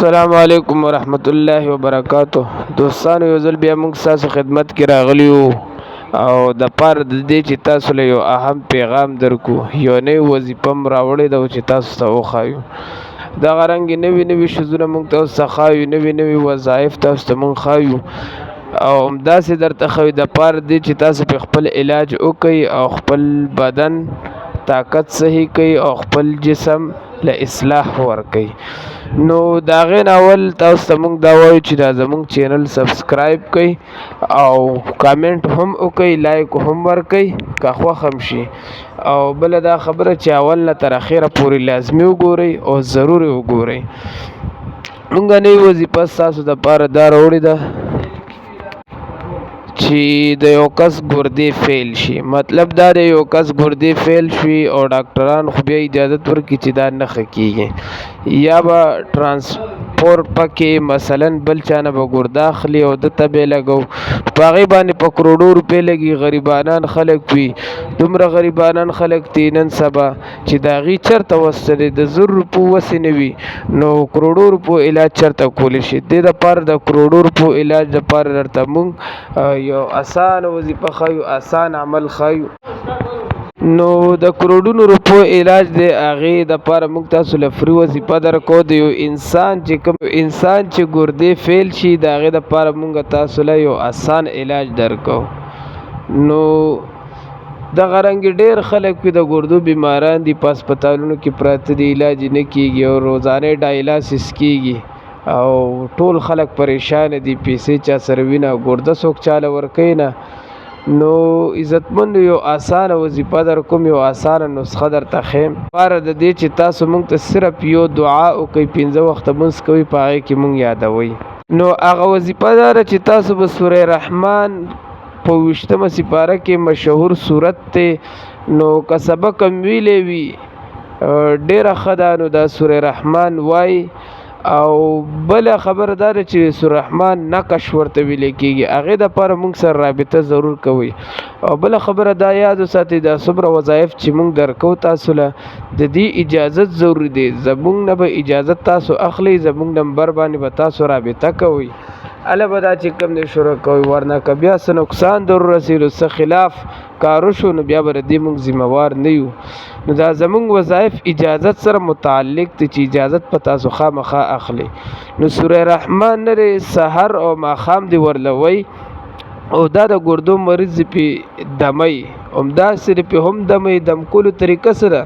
السلام علیکم ورحمت الله وبرکاتہ. دوستانو یو ځل بیا موږ ستاسو خدمت کې راغلی یو او د پاره د دې چې تاسو له یو اهم پیغام درکو. یو نوې وظیفه م راوړې ده چې تاسو ته وښایو. دغه رنګې نوي نوي شیزونه موږ تاسو ته ښایو، نوي نوي وظایف تاسو ته موږ ښایو او همداسې درته ښایو د پاره دې چې تاسو پرې خپل علاج وکړئ او خپل بدن طاقت صحیح کړئ او خپل جسم له اصلاح ورکړئ. نو د هغې نه اول تاسو ته موږ دا وایو چې دا زموږ چینل سبسکرایب کړئ او کامنټ هم وکړئ، لایک هم ورکړئ که خوښ هم شي. او بله دا خبره چې اول نه تر اخره پورې لازمي وګورئ او ضروري وګورئ. موږ نوې وظیفه ستاسو دپاره دا راوړې ده چې د یو کس ګردې فیل شي. مطلب دا د یو کس ګردې فیل شي او ډاکټران خو بیا اجازت ورکړي چې دا نه ښه کېږي، یا به ټرانسپورټ پکې مثلا بل چا نه به ګرده اخلي او ده ته به یې لګو، په هغې باندې په کروڑو روپۍ لګي. غریبانان خلک وي، دومره غریبانان خلک دي نن سبا چې د هغې چېرته وس دی، د 1000 روپو وسې نه وي، نو کروڑو روپو علاج چېرته کولی شي. دې دپاره د کروڑو روپو علاج دپاره درته موږ یو اسانه وظیفه ښایو، اسان عمل ښایو. نو د کروڑونو روپو علاج دی، هغې دپاره موږ تاسو له فري وظیفه درکو. د یو انسان چې کوم انسان چې ګردې فیل شي د هغې دپاره موږ تاسو له یو اسان علاج درکو. نو دغه رنګې ډېر خلک وي د ګردو بیماران دي، په هسپتالونو کې پراته دي، علاج یې نه کېږي او روزانه ډایلاسیس کېږي او ټول خلک پریشانه دي، پیسې چا سره وي نه، ګرده څوک چاله ورکوي نه. نو عزتمندو یو اسانه وظیفه در کوم، یو اسانه نسخه درته ښیم. لپاره د دې چې تاسو موږ ته صرف یو دعا وکړئ، 5 وخته لمونځ کوئ، په هغې کې موږ یادوئ. نو هغه وظیفه دا ده چې تاسو به سوره رحمان په 20مه سپاره کې مشهور صورت دی، نو که سبق هم ویلی وي ډېره ښه ده، نو دا سوره رحمان وایي. او بله خبره دا ده چې سوره رحمان نقش ورته ویلی کېږي، هغې دپاره موږ سره رابطه ضرور کوئ. او بله خبره دا یاد وساتئ، دا څومره وظایف چې موږ درکو تاسو له، د دې اجازت ضروري دی. زموږ نه به اجازت تاسو اخلئ، زموږ نمبر باندې به تاسو رابطه کوئ، هله به دا چې کوم دی شروع کوئ. ورنه که بیا څه نقصان در ورسېدو، څه خلاف کار وشو، نو بیا به د دې موږ ذمهوار نه یو. نو دا زموږ وظایف اجازت سره متعلق دي چې اجازت په تاسو خامخا اخلئ. نو سوره رحمان نه دی، سحر او ماښام دې ورلوئ او دا د ګردو مریض پې دمئ، همداسې دې پې هم دمئ. دم کولو طریقه څه ده؟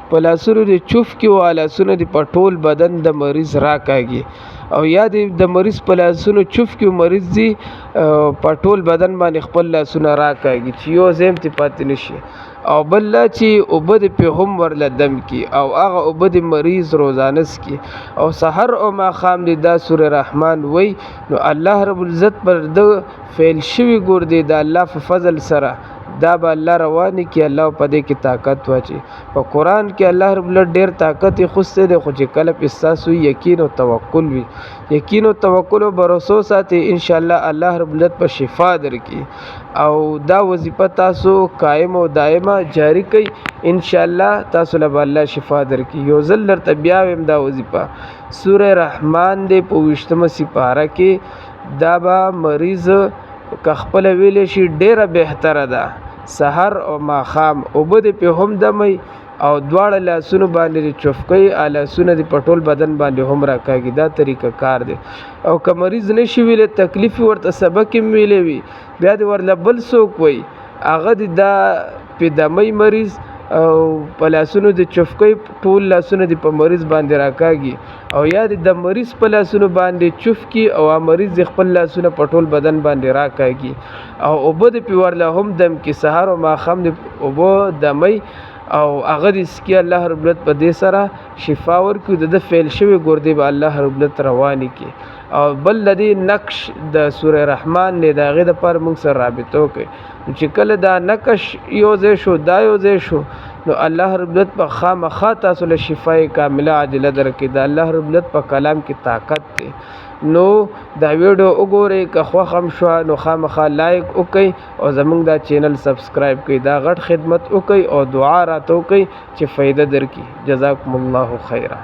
په لاسونو دې چوف کړي او لاسونه دې په ټول بدن د مریض راکاږي، او یا دې د مریض په لاسونو چوف کړي، مریض دې په ټول بدن باندې خپل لاسونه راکاږي چې یو ځای هم ترې پاتې نه شي. او بل دا چې اوبه دې پې هم ورله دم کړي او هغه اوبه دې مریض روزانه څکي، او سحر او ماښام دې دا سوره رحمان وایي. نو الله رب العزت پر ده فیل شوي ګردې د الله په فضل سره دا به الله روانې کړي، الله په دې کې طاقت واچوي. په قرآن کې الله رب العزت ډېر طاقت یې خوستی دی، خو چې کله پې ستاسو یقین او توکل وي، یقین او توکل او بروسو ساتئ، انشاءالله الله رب العزت په شفا درکړي. او دا وظیفه تاسو قائم او دائمه جاری کوئ، انشاءالله تاسو له به الله شفا درکړي. یو ځل درته بیا ویم، دا وظیفه سوره رحمان دی په 20مه سپاره کې، دا به مریض که خپله ویلی شي ډېره بهتره ده. سحر او ماښام اوبه دې پې هم دمئ او دواړه لاسونو باندې دې چوف کوئ، لاسونه دې په ټول بدن باندې هم راکاږي. دا طریقه کار دی. او که مریض نه شي ویلی، تکلیف ورته سبق هم ویلی وي، بیا دې ورله بل څوک وایي، هغه دې دا پې دمئ مریض او په لاسونو دې چوف کوئ، ټول لاسونه دې په مریض باندې راکاږي، او یا دې د مریض په لاسونو باندې چوف کړي او مریض دې خپل لاسونه په ټول بدن باندې راکاږي، او اوبه دې پې ورله هم دم کړي، سحر او ماښام دې اوبه دمئ او هغه دې څکي. الله رب العزت په دې سره شفا ورکړي، د ده فیل شوې ګردې به الله رب العزت روانې کړي. او بل د دې نقش د سوره رحمان دی، د هغې دپاره موږ سره رابطه وکړئ. چې کله دا نقش یو ځای شو، دا یو ځای شو، نو الله رب العزت په خامخا تاسو له شفای کامله عاجله درکړي. د الله رب العزت په کلام کې طاقت دی. نو دا ویډیو وګورئ، که خوښ هم شوه نو خامخا لایک وکړئ او زموږ دا چینل سبسکرایب کړئ. دا غټ خدمت وکړئ او دعا راته وکړئ چې فایده درکړي. جزاکم الله خیرا.